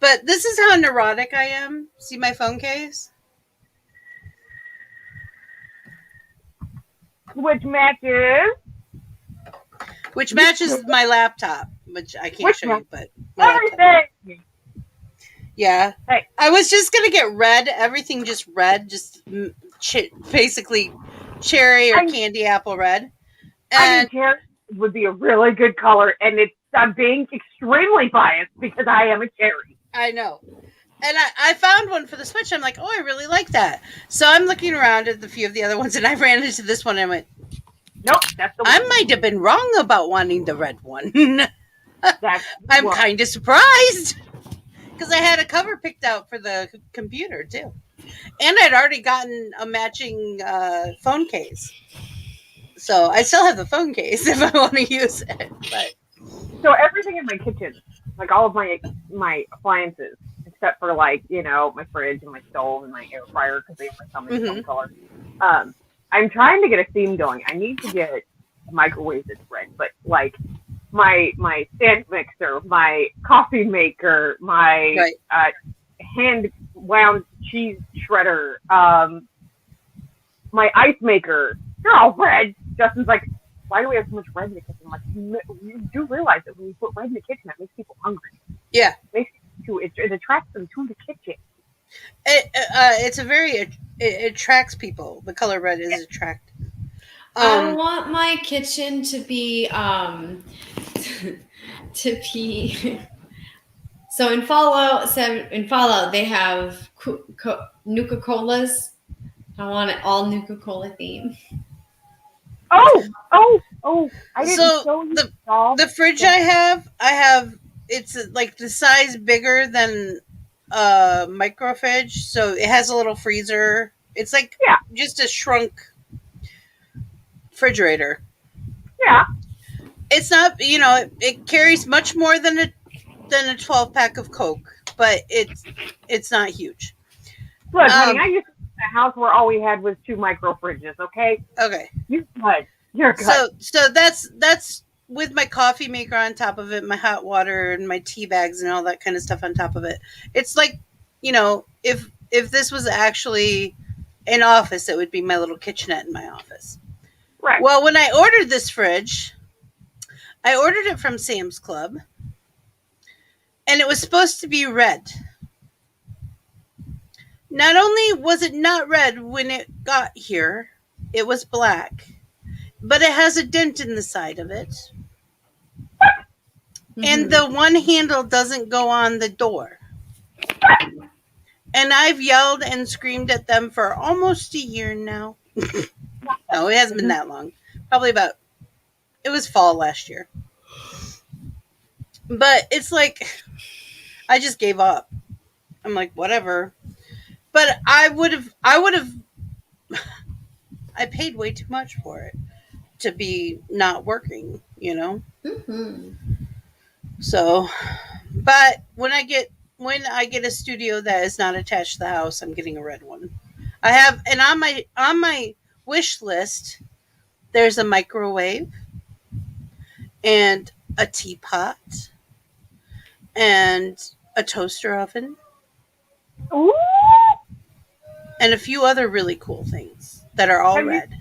But this is how neurotic I am. See my phone case? Which matches Which matches my laptop, which I can't show you, but my laptop. everything. Yeah. Hey. I was just going to get red, everything just red, just basically cherry or candy apple red. I And mean, cherry would be a really good color, and I'm being extremely biased because I am a cherry. I know. And I found one for the Switch. I'm like, oh, I really like that. So I'm looking around at the few of the other ones, and I ran into this one, and I went, Nope, that's the one. I might have been wrong about wanting the red one. That's I'm one. kind of surprised. Because I had a cover picked out for the computer, too. And I'd already gotten a matching phone case. So I still have the phone case if I want to use it. But So everything in my kitchen, like all of my appliances, except for like, my fridge and my stove and my air fryer because they have my same color. I'm trying to get a theme going. I need to get a microwave that's red, but like my stand mixer, my coffee maker, my hand wound cheese shredder, my ice maker, they're all red. Justin's like, why do we have so much red in the kitchen? I'm like, you do realize that when you put red in the kitchen, that makes people hungry. yeah. It attracts them to the kitchen. It attracts people. The color red is attractive. I want my kitchen to be so in Fallout they have Nuka-Colas. I want it all Nuka-Cola theme. Oh, Oh, I didn't So show you all. the fridge I have it's like the size bigger than a micro fridge, so it has a little freezer. It's like Yeah. just a shrunk refrigerator. Yeah. It's not, it carries much more than a 12 pack of Coke, but it's not huge. Look, honey, I used to live in a house where all we had was 2 micro fridges. Okay, Okay. you're good. You're good. So that's with my coffee maker on top of it, my hot water and my tea bags and all that kind of stuff on top of it. It's like, if this was actually an office, it would be my little kitchenette in my office. Right. Well, when I ordered this fridge, I ordered it from Sam's Club, and it was supposed to be red. Not only was it not red when it got here, it was black. But it has a dent in the side of it. Mm-hmm. And the one handle doesn't go on the door. And I've yelled and screamed at them for almost a year now. No, it hasn't been that long. Probably it was fall last year. But it's like, I just gave up. I'm like, whatever. But I paid way too much for it to be not working, Mm-hmm. So, but when I get a studio that is not attached to the house, I'm getting a red one. I have, and on my wish list, there's a microwave and a teapot and a toaster oven Ooh. and a few other really cool things that are all red.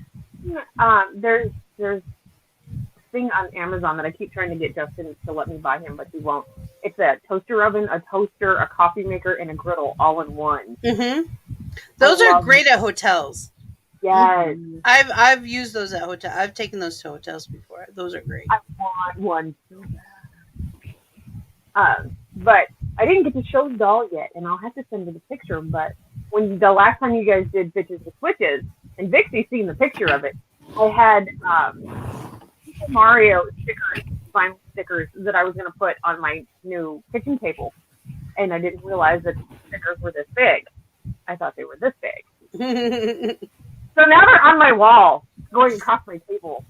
There's a thing on Amazon that I keep trying to get Justin to let me buy him, but he won't. It's a toaster oven, a toaster, a coffee maker, and a griddle all in one. Mm-hmm. Those are great at hotels. Yes. I've used those at hotel. I've taken those to hotels before. Those are great. I want one so bad. But I didn't get to show the doll yet, and I'll have to send you the picture. But when the last time you guys did Bitches with Switches, and Vixie's seen the picture of it, I had Super Mario stickers, vinyl stickers that I was going to put on my new kitchen table, and I didn't realize that the stickers were this big. I thought they were this big. So now they're on my wall, going across my table,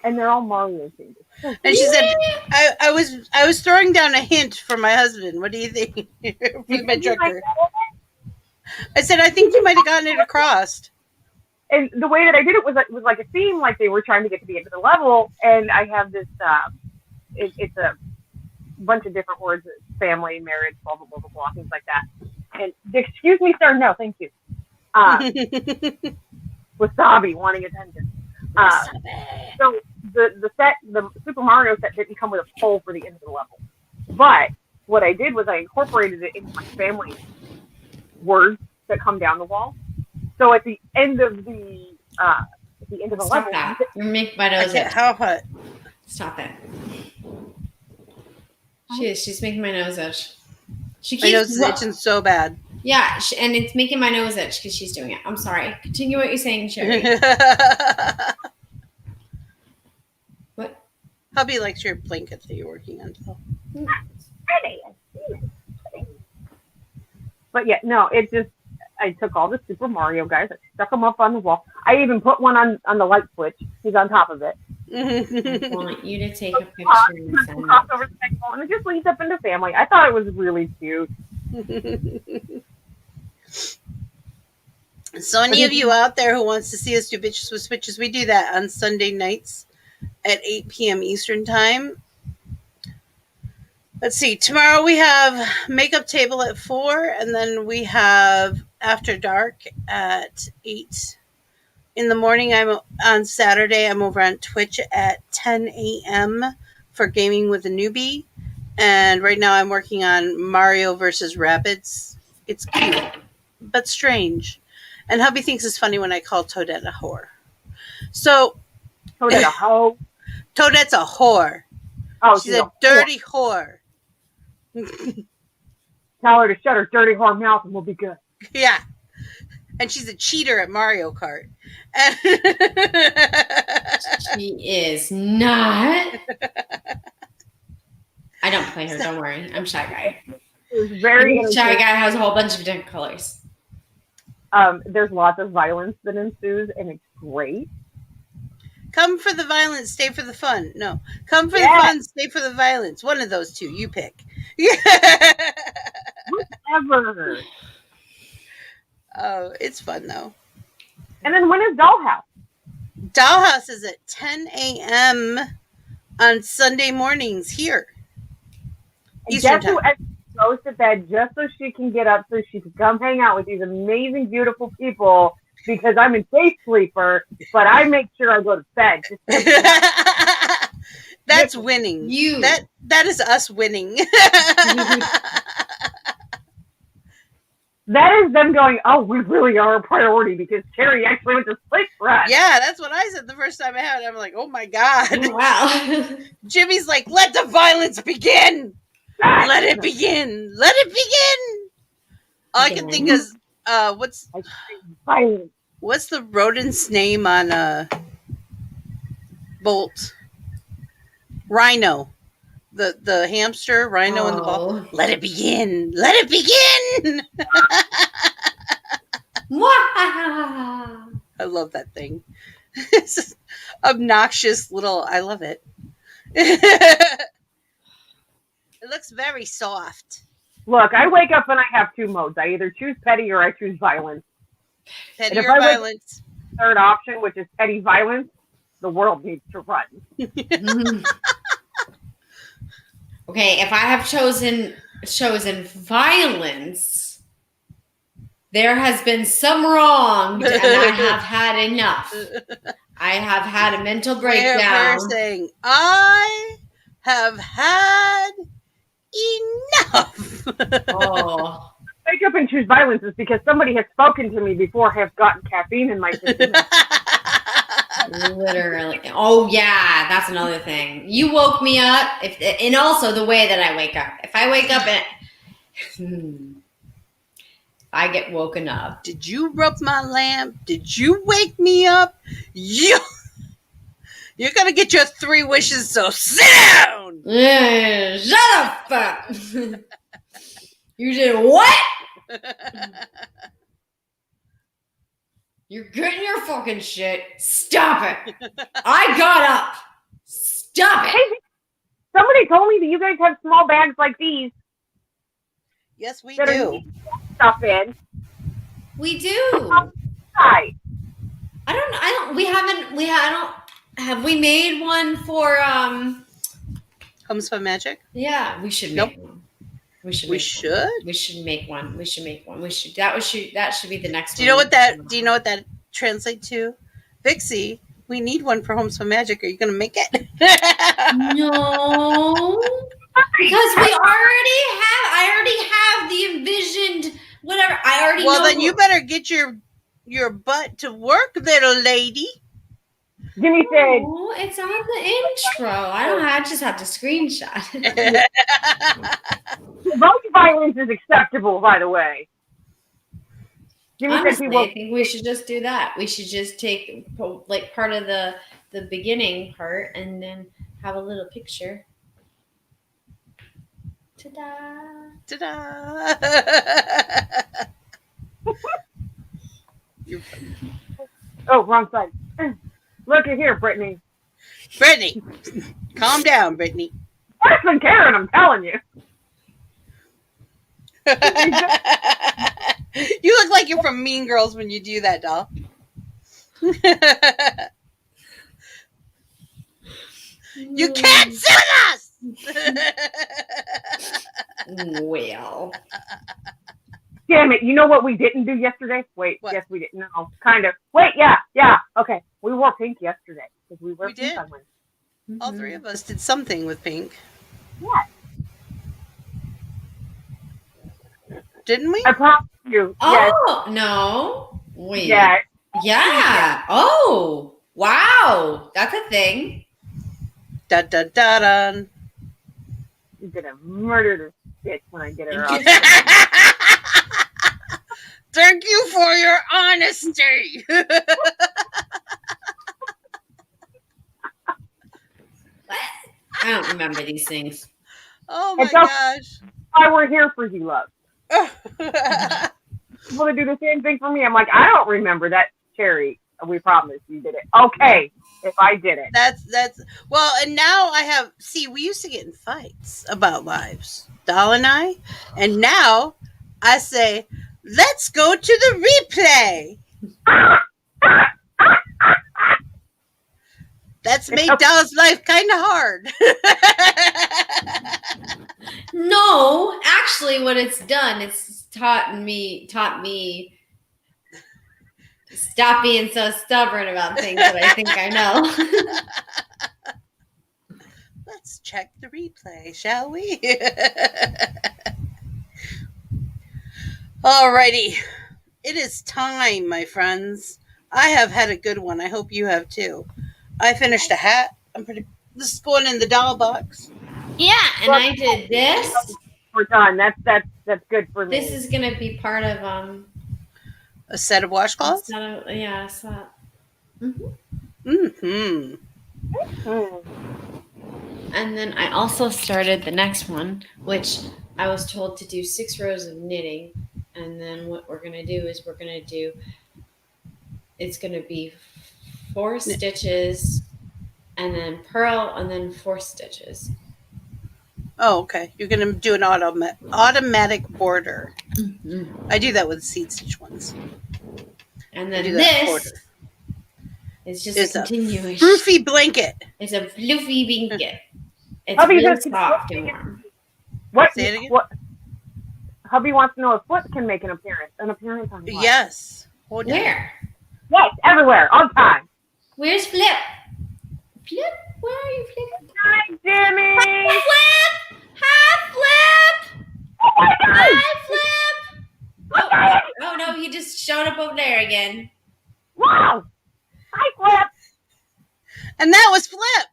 and they're all Mario things. And she said, "I was throwing down a hint for my husband. What do you think?" With my trucker. I said, "I think you might have gotten it across." And the way that I did it was like a theme, like they were trying to get to the end of the level. And I have this, it's a bunch of different words: family, marriage, blah blah blah blah blah, things like that. And excuse me, sir, no, thank you. Wasabi wanting attention. So the Super Mario set didn't come with a pole for the end of the level. But what I did was I incorporated it into my family words that come down the wall. So at the end of the level, Stop that! You're making my nose itch. How hot? Stop it. She's making my nose itch. My nose is itching so bad. Yeah, and it's making my nose itch because she's doing it. I'm sorry. Continue what you're saying, Sherry. What? Hubby likes your blanket that you're working on. But yeah, no, it just, I took all the Super Mario guys, I stuck them up on the wall. I even put one on the light switch. He's on top of it. I want you to take a picture and send it. Over the table, and it just leads up into family. I thought it was really cute. So any of you out there who wants to see us do Bitches with Switches, we do that on Sunday nights at 8 p.m. Eastern Time. Let's see. Tomorrow we have Makeup Table at 4, and then we have After Dark at 8 in the morning. On Saturday. I'm over on Twitch at 10 a.m. for Gaming with a Newbie. And right now I'm working on Mario versus Rabbids. It's cute, but strange. And hubby thinks it's funny when I call Toadette a whore. So, Toadette a hoe? Toadette's a whore. Oh, she's a dirty whore. Tell her to shut her dirty whore mouth and we'll be good. Yeah. and she's a cheater at Mario Kart. She is not. I don't play her. Don't worry. I'm Shy Guy. It was very Shy Guy has a whole bunch of different colors. There's lots of violence that ensues, and it's great. Come for the violence, stay for the fun. No, come for the fun, stay for the violence. One of those two, you pick. Whatever. Oh, it's fun though. And then when is Dollhouse? Dollhouse is at 10 a.m. on Sunday mornings here. Eastern time. Goes to bed just so she can get up so she can come hang out with these amazing, beautiful people because I'm a day sleeper, but I make sure I go to bed. That's winning. That is us winning. That is them going, oh, we really are a priority because Carrie actually went to sleep for us. Yeah, that's what I said the first time I had it. I'm like, oh my God. Oh, wow. Jimmy's like, let the violence begin. Let it begin. Let it begin. All I can think is, what's the rodent's name on Bolt? Rhino. The hamster, Rhino in the ball. Let it begin. Let it begin. I love that thing. It's obnoxious little, I love it. It looks very soft. Look, I wake up and I have two modes. I either choose petty or I choose violence. Petty or violence. Third option, which is petty violence, the world needs to run. Okay, if I have chosen violence, there has been some wrong, and I have had enough. I have had a mental breakdown. We're saying, I have had enough. Oh. Wake up and choose violence is because somebody has spoken to me before I have gotten caffeine in my system. Literally. Oh yeah, that's another thing. You woke me up, and also the way that I wake up. If I wake up and I get woken up. Did you rub my lamp? Did you wake me up? You're gonna get your 3 wishes, so sit down. Shut up. You did what? You're getting your fucking shit. Stop it. I got up. Stop it. Hey, somebody told me that you guys have small bags like these. Yes, we do. Stuff in. We do. Have we made one for Home Spun Magic? Yeah, we should make one. We should make one. That should be the next one. Do you know what that translates to? Vixie, we need one for Home Spun Magic. Are you gonna make it? No. Because I already have the envisioned whatever. I already know. Well, then you better get your butt to work, little lady. Jimmy said, "Oh, it's on the intro. I just have to screenshot." Vote violence is acceptable, by the way. Jimmy Honestly, said I think we should just do that. We should just take like part of the beginning part and then have a little picture. Ta-da! Ta-da! Oh, wrong side. Look at here, Brittany. Brittany, calm down, Brittany. Worse than Karen, I'm telling you. You look like you're from Mean Girls when you do that, doll. You can't sue us! Well. Damn it, you know what we didn't do yesterday? Wait, what? Yes, we didn't. No, kind of. Wait, yeah, okay. We wore pink yesterday. Because we wore pink on Wednesday. All 3 of us did something with pink. Yeah. Didn't we? I promise you. Oh, yes. No. Wait. Yeah. Yeah. Oh, wow. That's a thing. Da da da da. You're gonna murder this bitch when I get her out. Thank you for your honesty. I don't remember these things. Oh my It's okay. gosh. Why we're here for you, love. People to do the same thing for me. I'm like, I don't remember that, Cherry. We promise you did it. Okay, if I did it. That's well, and now I have. See, we used to get in fights about lives, Doll and I, and now I say, let's go to the replay. That's made Doll's life kind of hard. No, actually, what it's done, it's taught me stop being so stubborn about things that I think I know. Let's check the replay, shall we? Alrighty. It is time, my friends. I have had a good one. I hope you have too. I finished a hat. This is going in the doll box. Yeah, and I did this. We're done. That's good for me. This is gonna be part of a set of washcloths. Yeah, a set. Mm-hmm. And then I also started the next one, which I was told to do 6 rows of knitting. And then what we're going to do is it's going to be 4 stitches and then purl and then 4 stitches. Oh, okay. You're going to do an automatic border. Mm-hmm. I do that with seed stitch ones. And then this is just a continuation. Floofy blanket. It's a floofy blanket. It's really soft and warm. What? Say it again? What? Hubby wants to know if Flip can make an appearance. An appearance on what? Yes. Where? Yes, everywhere, all the time. Where's Flip? Flip? Where are you, Flip? Hi, Jimmy. Hi, Flip. Hi, Flip. Oh my God. Hi, Flip. Oh no, he just showed up over there again. Wow. Hi, Flip. And that was Flip.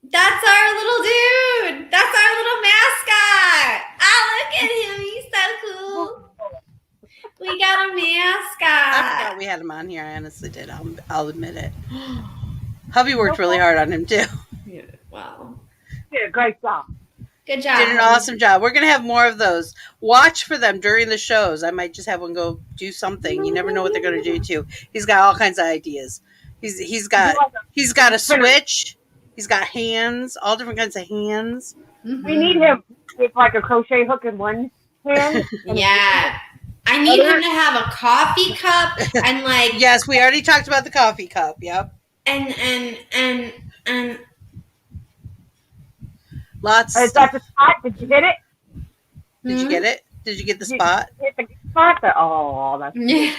That's our little dude. That's our little mascot. Oh, look at him. He's so cool. We got a mascot. I forgot we had him on here. I honestly did. I'll admit it. Hubby worked really hard on him too. Yeah, wow. Did a great job. Good job. Did an awesome job. We're going to have more of those. Watch for them during the shows. I might just have one go do something. You never know what they're going to do too. He's got all kinds of ideas. He's got a switch. He's got hands, all different kinds of hands. Mm-hmm. We need him with like a crochet hook in one hand. Yeah. I need him to have a coffee cup and like. Yes, we already talked about the coffee cup. Yep. And lots. Is that the spot? Did you hit it? Did you get it? Did you get the spot? Hit the spot. Oh, that's yeah.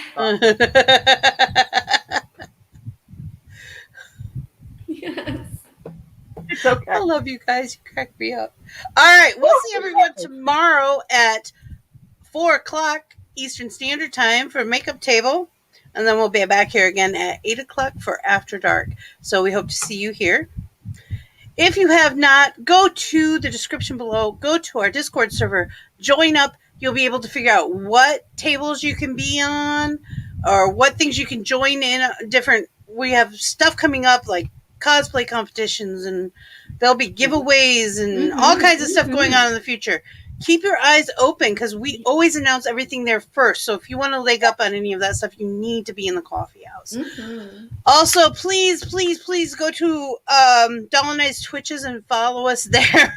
Yes. It's okay. I love you guys. You crack me up. All right. We'll see everyone tomorrow at 4:00 Eastern Standard Time for Makeup Table. And then we'll be back here again at 8:00 for After Dark. So we hope to see you here. If you have not, go to the description below. Go to our Discord server. Join up. You'll be able to figure out what tables you can be on or what things you can join in. We have stuff coming up like cosplay competitions, and there'll be giveaways and all kinds of stuff going on in the future. Keep your eyes open because we always announce everything there first. So if you want to leg up on any of that stuff, you need to be in the coffee house. Also, please go to Doll and I's Twitches and follow us there.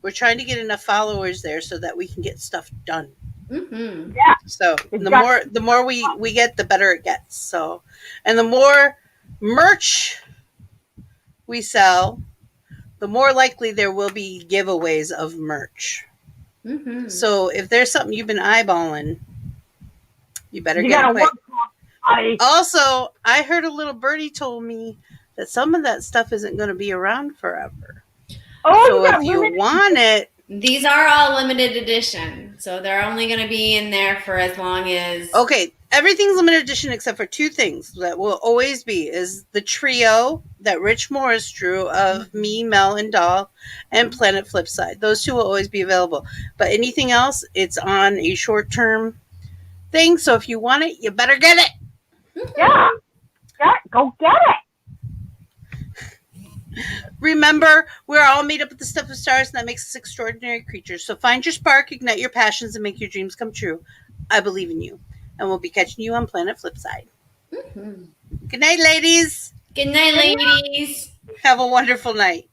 We're trying to get enough followers there so that we can get stuff done. Yeah. So the more we get, the better it gets. So, and the more merch we sell, the more likely there will be giveaways of merch. So if there's something you've been eyeballing, you better get it quick. Also, I heard a little birdie told me that some of that stuff isn't going to be around forever. So if you want it, These are all limited edition, so they're only going to be in there for as long as. Okay, everything's limited edition except for two things that will always be is the trio that Rich Morris drew of me, Mel, and Doll, and Planet Flipside. Those two will always be available. But anything else, it's on a short-term thing. So if you want it, you better get it. Yeah. Go get it. Remember, we're all made up of the stuff of stars, and that makes us extraordinary creatures. So find your spark, ignite your passions, and make your dreams come true. I believe in you. And we'll be catching you on Planet Flipside. Mm-hmm. Good night, ladies. Good night, ladies. Have a wonderful night.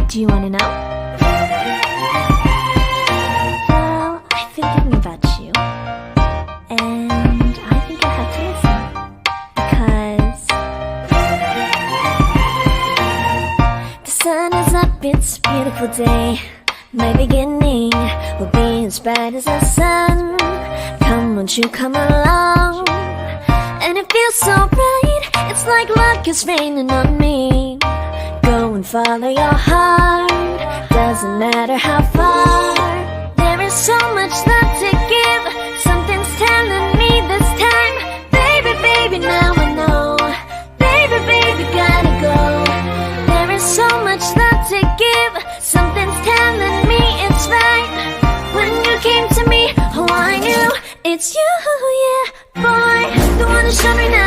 Do you want to know? Well, I've been thinking about you. And I think you'll have to listen. Because the sun is up, it's a beautiful day. My beginning will be as bright as the sun. Come, won't you come along? And it feels so bright, it's like luck is raining on me. Go and follow your heart, doesn't matter how far. There is so much love to give, something's telling me this time. Baby, baby, now I know. Baby, baby, gotta go. There is so much love to give, something's telling me it's right. When you came to me, oh I knew it's you, yeah, boy. The one who's showing me